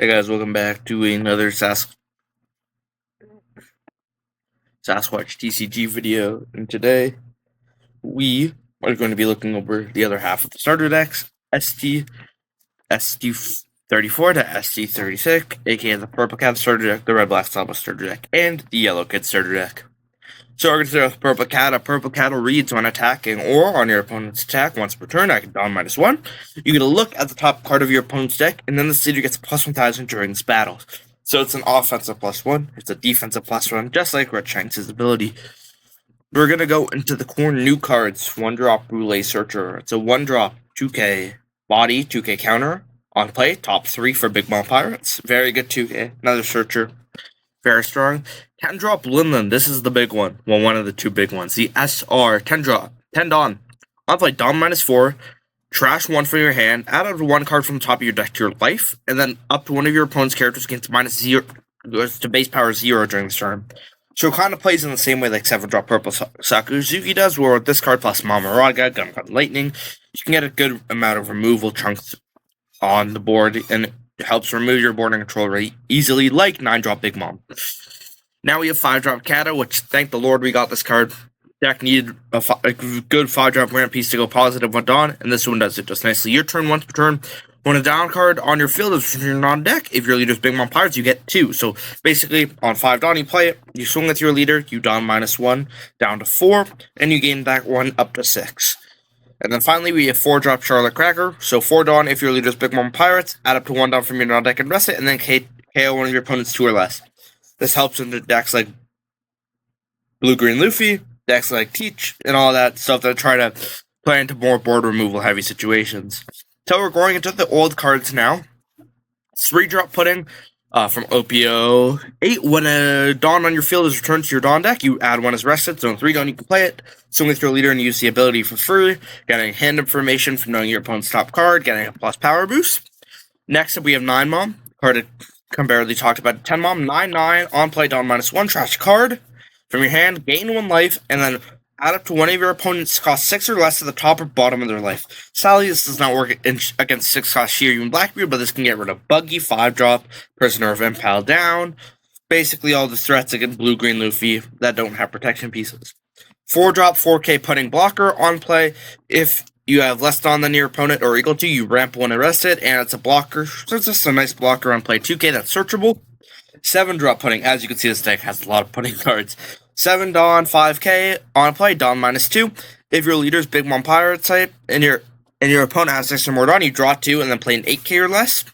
Hey guys, welcome back to another Sasquatch TCG video, and today we are going to be looking over the other half of the starter decks, ST34 to ST36, aka the Purple Cat starter deck, the Red Black Saba starter deck, and the Yellow Kid starter deck. So we're going to start with Purple Cat. A Purple Cat reads when attacking or on your opponent's attack once per turn. I can don -1. You get a look at the top card of your opponent's deck, and then the leader gets plus 1000 during this battle. So it's an offensive +1. It's a defensive +1, just like Red Shanks' ability. We're going to go into the core new cards. 1-drop Brule Searcher. It's a 1-drop 2K body, 2K counter. On play, top 3 for Big Mom Pirates. Very good 2K. Another Searcher. Very strong. 10-drop Linland. This is the big one. Well, one of the two big ones. The SR 10-drop. 10 Dawn. On play, Dawn -4. Trash 1 from your hand. Add up 1 card from the top of your deck to your life. And then up to one of your opponent's characters against -0. Goes to base power 0 during this turn. So it kind of plays in the same way like 7-drop Purple Sakuzuki does, where with this card plus Mamaraga, Gunpowder Lightning, you can get a good amount of removal chunks on the board, and it helps remove your board and control rate easily, like 9-drop Big Mom. Now we have 5-drop Kata, which, thank the Lord, we got this card. Deck needed a good 5-drop ramp piece to go positive with Dawn, and this one does it just nicely. Your turn once per turn. When a down card on your field is returned on deck, if your leader's Big Mom Pirates, you get 2. So basically, on 5 Dawn, you play it, you swing with your leader, you Dawn -1 down to 4, and you gain back 1 up to 6. And then finally, we have 4-drop Charlotte Cracker. So 4 Dawn if your leader's Big Mom Pirates, add up to 1 Dawn from your non-deck and rest it, and then KO one of your opponent's 2 or less. This helps into decks like Blue-Green Luffy, decks like Teach, and all that stuff that try to play into more board removal heavy situations. So we're going into the old cards now. 3-drop Pudding from OPO 8. When a Dawn on your field is returned to your Dawn deck, you add 1 as rested. So in 3 Dawn, you can play it, swing with your leader, and use the ability for free. Getting hand information from knowing your opponent's top card, getting a plus power boost. Next up, we have 9 Mom. Card I barely talked about. 10 Mom, 9/9. On play, Dawn -1. Trash card from your hand, gain 1 life, and then add up to one of your opponents cost 6 or less to the top or bottom of their life. Sadly, this does not work against 6-cost Shiryu and Blackbeard, but this can get rid of Buggy, 5-drop, Prisoner of Impel down. Basically all the threats against Blue-Green Luffy that don't have protection pieces. 4-drop 4K Pudding Blocker on play. If you have less Dawn than your opponent or equal to, you ramp 1 arrested, and it's a blocker. So it's just a nice blocker on play. 2K that's searchable. 7-drop Pudding. As you can see, this deck has a lot of Pudding cards. 7 Dawn, 5K, on play, Dawn -2. If your leader's Big Mom Pirate type, and your opponent has 6 or more Dawn, you draw 2 and then play an 8K or less.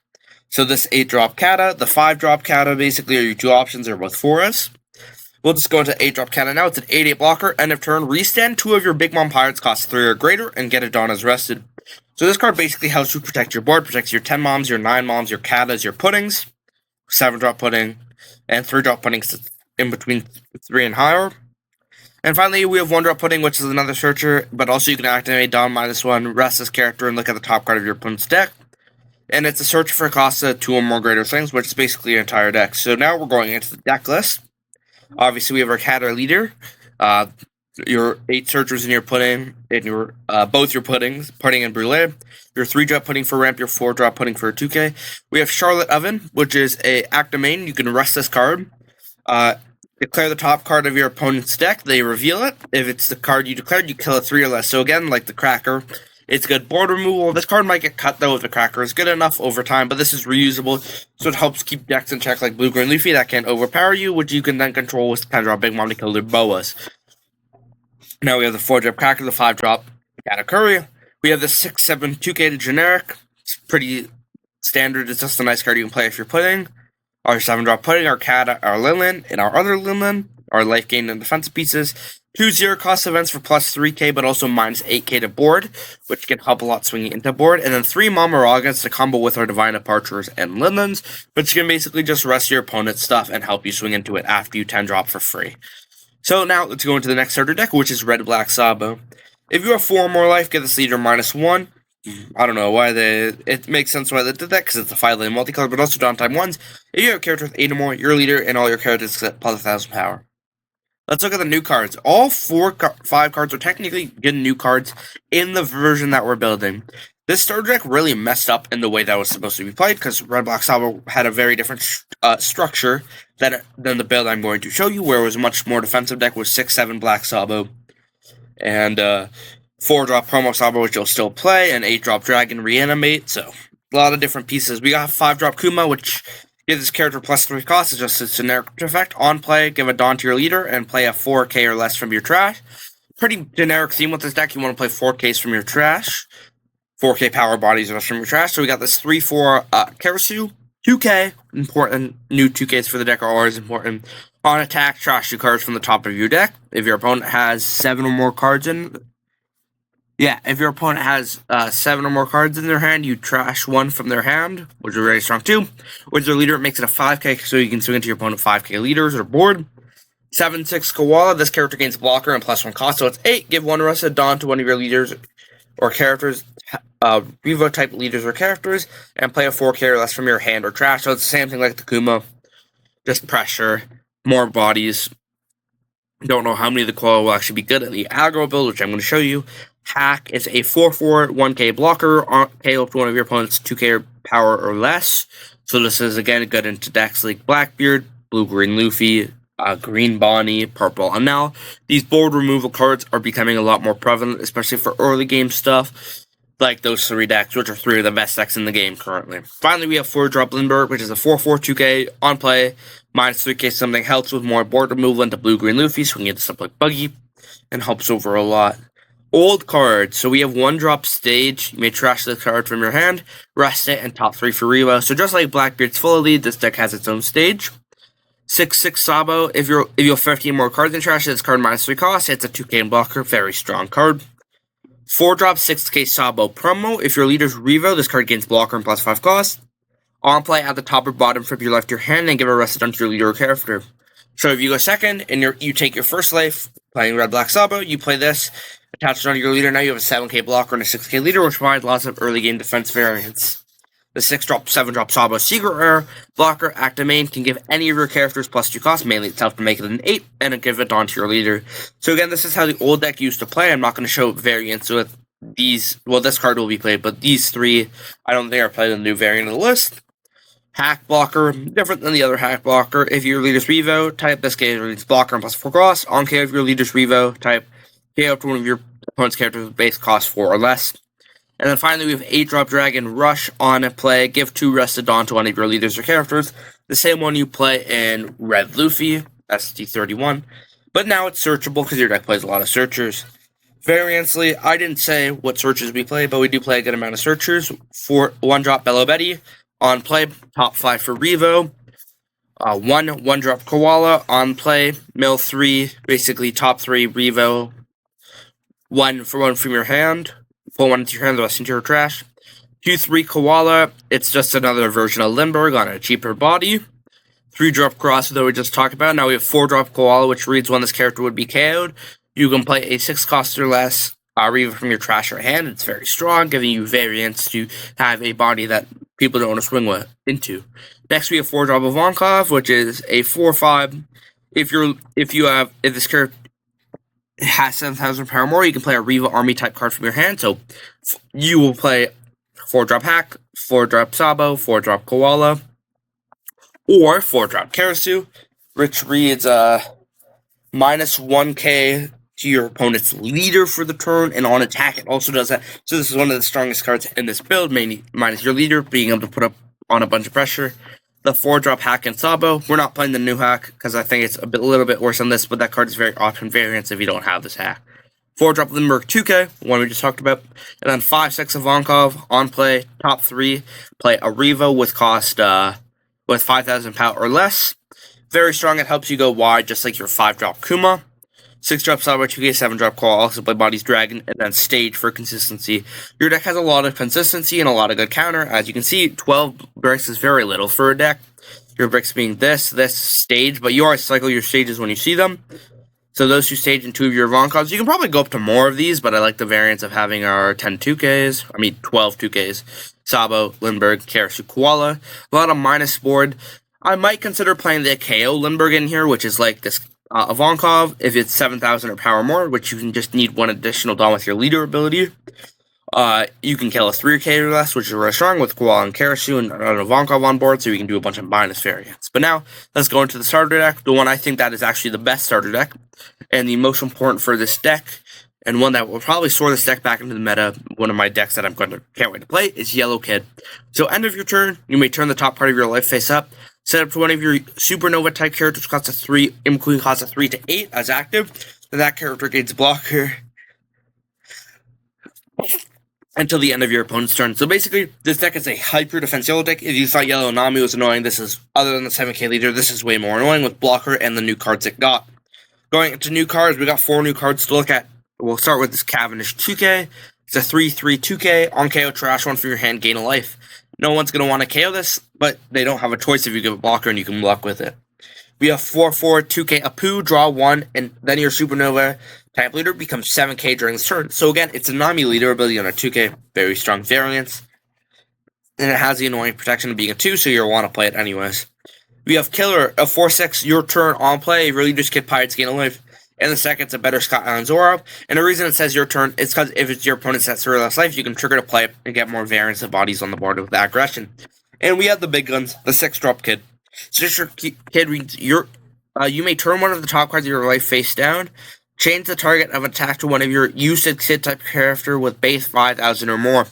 So this 8-drop Kata, the 5-drop Kata basically are your 2 options, they're both 4s. We'll just go into 8-drop Kata now. It's an 8/8 blocker, end of turn, restand 2 of your Big Mom Pirates, cost 3 or greater, and get a Dawn as rested. So this card basically helps you protect your board, protects your 10 Moms, your 9 Moms, your Katas, your Puddings, 7-drop Pudding, and 3-drop Puddings in between 3 and higher. And finally, we have 1-drop Pudding, which is another searcher, but also you can activate Dawn -1, rest this character, and look at the top card of your opponent's deck. And it's a search for cost of 2 or more greater things, which is basically your entire deck. So now we're going into the deck list. Obviously, we have our Cat, our leader, your 8 searchers in your Pudding, and your both your Puddings, Pudding and Brule, your 3-drop Pudding for ramp, your 4-drop Pudding for a 2K. We have Charlotte Oven, which is a active main. You can rest this card. Declare the top card of your opponent's deck. They reveal it. If it's the card you declared, you kill a 3 or less. So again, like the Cracker, it's good board removal. This card might get cut, though, if the Cracker is good enough over time, but this is reusable, so it helps keep decks in check like Blue-Green Luffy that can't overpower you, which you can then control with 10-drop Big Mom to kill their boas. Now we have the 4-drop Cracker, the 5-drop Katakuri. We have the 6/7 2K generic. It's pretty standard. It's just a nice card you can play if you're Pudding. Our 7-drop Pudding, our Kata, our Linland, and our other Linland, our life gain and defensive pieces. 2 0-cost events for plus 3K, but also -8K to board, which can help a lot swinging into board. And then 3 Mamaragas to combo with our Divine Departures and Linlands, which can basically just rest your opponent's stuff and help you swing into it after you 10-drop for free. So now let's go into the next starter deck, which is Red Black Saba. If you have 4 or more life, get this leader -1. I don't know why it makes sense why they did that, because it's a 5-lane multicolor, but also downtime 1s. If you have a character with 8 or more, your leader and all your characters get plus 1000 power. Let's look at the new cards. All 5 cards are technically good new cards in the version that we're building. This starter deck really messed up in the way that was supposed to be played because Red Black Sabo had a very different structure than the build I'm going to show you, where it was a much more defensive deck with 6/7 Black Sabo and 4-drop Promo Sabo, which you'll still play, and 8-drop Dragon Reanimate. So a lot of different pieces. We got 5-drop Kuma, which gives this character +3 cost. It's just a generic effect. On play, give a Dawn to your leader and play a 4K or less from your trash. Pretty generic theme with this deck. You want to play 4Ks from your trash. 4K power bodies are from your trash. So we got this 3/4 Karasu. 2K, important. New 2Ks for the deck are always important. On attack, trash 2 cards from the top of your deck. If your opponent has 7 or more cards in... Yeah, if your opponent has 7 or more cards in their hand, you trash 1 from their hand, which is very strong too. With your leader, it makes it a 5K, so you can swing into your opponent 5K leaders or board. 7/6 Koala, this character gains blocker and +1 cost, so it's 8. Give 1 Rusted Dawn to one of your leaders or characters, Revo type leaders or characters, and play a 4K or less from your hand or trash. So it's the same thing like the Kuma, just pressure, more bodies. Don't know how many of the Koala will actually be good at the aggro build, which I'm going to show you. Hack is a 4/4 1K blocker, KO up to one of your opponent's 2K power or less. So this is again good into decks like Blackbeard, Blue-Green Luffy, Green Bonnie, Purple Anel. These board removal cards are becoming a lot more prevalent, especially for early game stuff, like those 3 decks, which are 3 of the best decks in the game currently. Finally, we have 4-drop Lindbergh, which is a 4/4 2K on play, -3K something, helps with more board removal into Blue-Green Luffy, so we can get this up like Buggy, and helps over a lot. Old cards, so we have 1-drop Stage. You may trash the card from your hand, rest it, and top 3 for Revo. So just like Blackbeard's Full Elite, this deck has its own stage. 6/6 Sabo, if you have 15 more cards in trash, this card -3 cost, it's a 2K and blocker, very strong card. 4-drop 6K Sabo Promo, if your leader's Revo, this card gains blocker and +5 cost. On play, at the top or bottom, flip your left your hand and give a rested onto your leader or character. So if you go second and you take your first life, playing Red Black Sabo, you play this, attach it onto your leader, now you have a 7K blocker and a 6K leader, which provides lots of early game defense variants. The 6-drop, 7-drop Sabo Secret Rare blocker activate can give any of your characters +2 cost, mainly itself to make it an 8, and give it on to your leader. So again, this is how the old deck used to play. I'm not going to show variants with these. Well, this card will be played, but these 3, I don't think are played in the new variant of the list. Hack blocker, different than the other hack blocker. If your leader's Revo type, this gains blocker and +4 cost. On KO, if your leader's Revo type, KO up to one of your opponent's characters with base cost 4 or less. And then finally, we have 8-drop Dragon Rush on play. Give 2 Rested Dawn to one of your leaders or characters. The same one you play in Red Luffy, SD31. But now it's searchable because your deck plays a lot of searchers. Variantly, I didn't say what searches we play, but we do play a good amount of searchers. For 1-drop Bello Betty. On play, top 5 for Revo. 1-drop Koala. On play, mill 3. Basically, top 3 Revo. 1 from your hand. Pull 1 into your hand, the rest into your trash. 2/3 Koala. It's just another version of Lindbergh on a cheaper body. 3-drop Cross that we just talked about. Now we have 4-drop Koala, which reads when this character would be KO'd. You can play a 6 cost or less Revo from your trash or hand. It's very strong, giving you variance to have a body that people don't want to swing into. Next, we have 4-drop Ivankov, which is a 4/5. If this character has 7,000 power more, you can play a Revo Army type card from your hand. So you will play 4-drop Hack, 4-drop Sabo, 4-drop Koala, or 4-drop Karasu, which reads -1K to your opponent's leader for the turn, and on attack it also does that. So this is one of the strongest cards in this build, mainly minus your leader being able to put up on a bunch of pressure. The 4-drop Hack and Sabo. We're not playing the new hack because I think it's a little bit worse than this, but that card is very often variance if you don't have this hack. 4-drop Lindbergh 2K, one we just talked about. And then 5/6 Ivankov on play, top 3. Play a Revo with cost with 5,000 power or less. Very strong, it helps you go wide just like your 5-drop Kuma. 6-drop Sabo 2K, 7-drop Call, also play Body's Dragon, and then Stage for consistency. Your deck has a lot of consistency and a lot of good counter. As you can see, 12 bricks is very little for a deck. Your bricks being this Stage, but you always cycle your stages when you see them. So those 2 Stage and 2 of your Ivankovs. You can probably go up to more of these, but I like the variance of having our 10 2Ks. 12 2Ks. Sabo, Lindbergh, Karasu, Koala. A lot of minus board. I might consider playing the KO Lindbergh in here, which is like this Ivankov, if it's 7,000 or power more, which you can just need 1 additional Dawn with your leader ability. You can kill a 3K or less, which is really strong with Koala and Karasu and Ivankov on board, so you can do a bunch of minus variants. But now, let's go into the starter deck, the one I think that is actually the best starter deck, and the most important for this deck, and one that will probably soar this deck back into the meta, one of my decks that can't wait to play, is Yellow Kid. So end of your turn, you may turn the top part of your life face up, set up to one of your Supernova type characters, which costs a 3, including costs a 3 to 8 as active, then that character gains blocker until the end of your opponent's turn. So basically, this deck is a hyper defense yellow deck. If you thought Yellow Nami was annoying, this is, other than the 7k leader, this is way more annoying with blocker and the new cards it got. Going into new cards, we got 4 new cards to look at. We'll start with this Cavendish 2k. It's a 3/3 2k. On KO, trash one for your hand, gain a life. No one's going to want to KO this, but they don't have a choice if you give a blocker and you can block with it. We have 4/4 2k Apu, draw 1, and then your Supernova type leader becomes 7k during this turn. So again, it's a Nami leader ability on a 2k, very strong variance. And it has the annoying protection of being a 2, so you'll want to play it anyways. We have Killer, a 4/6, your turn on play, really just get Pirates gain a life. And the second, it's a better Scott Island Zora. And the reason it says your turn is because if it's your opponent's at 0 less life, you can trigger to play it and get more variance of bodies on the board with that aggression. And we have the big guns, the 6-drop Kid. So your Kid reads you may turn one of the top cards of your life face down, change the target of attack to one of your used Kid type character with base 5,000 or more.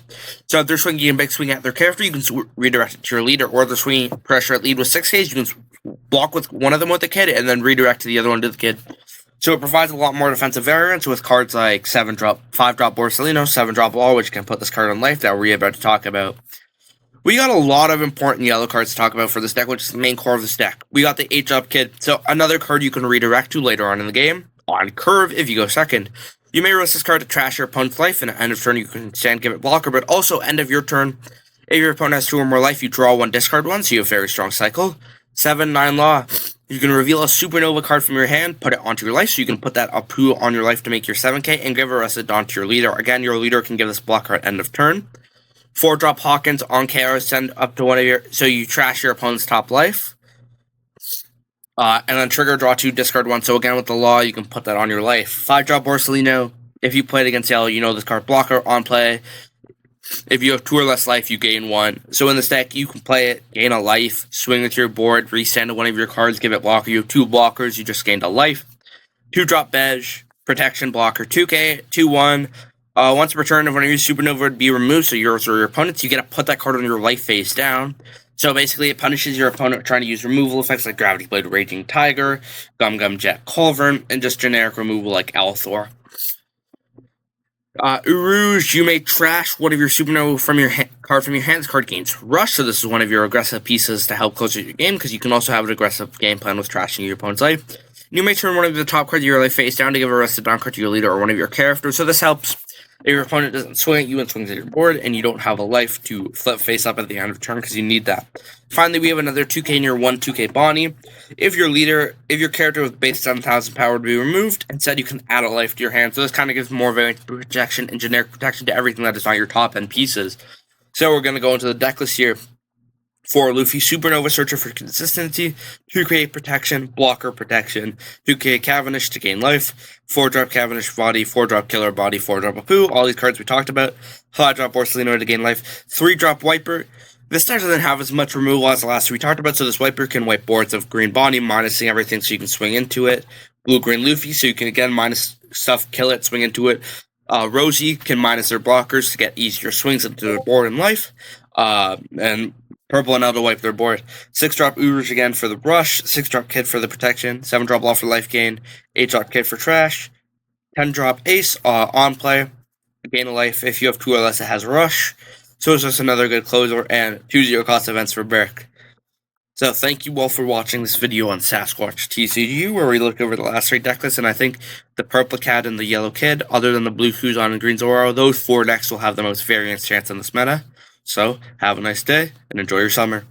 So if they're swinging a big swing at their character, you can redirect it to your leader, or if they're swinging pressure at lead with 6Ks, you can block with one of them with the Kid and then redirect to the other one to the Kid. So it provides a lot more defensive variance with cards like 7-drop, 5-drop Borsalino, 7-drop Wall, which can put this card on life that we're about to talk about. We got a lot of important yellow cards to talk about for this deck, which is the main core of this deck. We got the 8-drop Kid, so another card you can redirect to later on in the game. On curve, if you go second, you may risk this card to trash your opponent's life, and at end of turn you can stand give it blocker, but also end of your turn, if your opponent has 2 or more life, you draw 1, discard 1, so you have a very strong cycle. 7/9 Law. You can reveal a Supernova card from your hand, put it onto your life, so you can put that Apu on your life to make your 7k, and give a Arrested Dawn to your leader. Again, your leader can give this blocker at end of turn. 4-drop Hawkins on KO, send up to one of your, so you trash your opponent's top life. And then trigger, draw 2, discard 1, so again with the Law, you can put that on your life. 5-drop Borsalino, if you played against yellow, you know this card blocker on play. If you have 2 or less life, you gain 1. So in this deck, you can play it, gain a life, swing it to your board, resend to one of your cards, give it blocker. You have 2 blockers, you just gained a life. 2-drop Bej, protection blocker, 2k, 2/1. Once per turn, if one of your Supernova would be removed, so yours or your opponent's, you get to put that card on your life face down. So basically, it punishes your opponent trying to use removal effects like Gravity Blade, Raging Tiger, Gum Gum Jet Culvern, and just generic removal like Althor. Uruj, you may trash one of your Supernova from your card from your hand. This card gains Rush, so this is one of your aggressive pieces to help close out your game, because you can also have an aggressive game plan with trashing your opponent's life. You may turn one of the top cards of your life face down to give a Arrested Dawn card to your leader or one of your characters, so this helps if your opponent doesn't swing at you and swings at your board, and you don't have a life to flip face up at the end of turn, because you need that. Finally, we have another 2k near 1 2k Bonnie. If your character with base 7,000 power would be removed, instead you can add a life to your hand, so this kind of gives more variance protection and generic protection to everything that is not your top end pieces. So we're going to go into the deck list here. For Luffy, Supernova, Searcher for consistency, 2k protection, blocker protection, 2k Cavendish to gain life, 4-drop Cavendish body, 4-drop Killer body, 4-drop Apu, all these cards we talked about, 5-drop Borsalino to gain life, 3-drop Wiper. This deck doesn't have as much removal as the last 3 we talked about, so this Wiper can wipe boards of green body, minusing everything so you can swing into it. Blue-green Luffy, so you can again minus stuff, kill it, swing into it. Rosie can minus their blockers to get easier swings into the board and life. And Purple and L to wipe their board. 6-drop Uruj again for the brush. 6-drop Kid for the protection. 7-drop Law for life gain. 8-drop Kid for trash. 10-drop Ace on play. Gain a life. If you have 2 or less, it has Rush. So it's just another good closer. And 2-0 cost events for Berk. So thank you all for watching this video on Sasquatch TCG, where we looked over the last 3 deck lists, and I think the Purple Cat and the Yellow Kid, other than the Blue Kuzan and Green Zoro, those 4 decks will have the most variance chance in this meta. So, have a nice day, and enjoy your summer.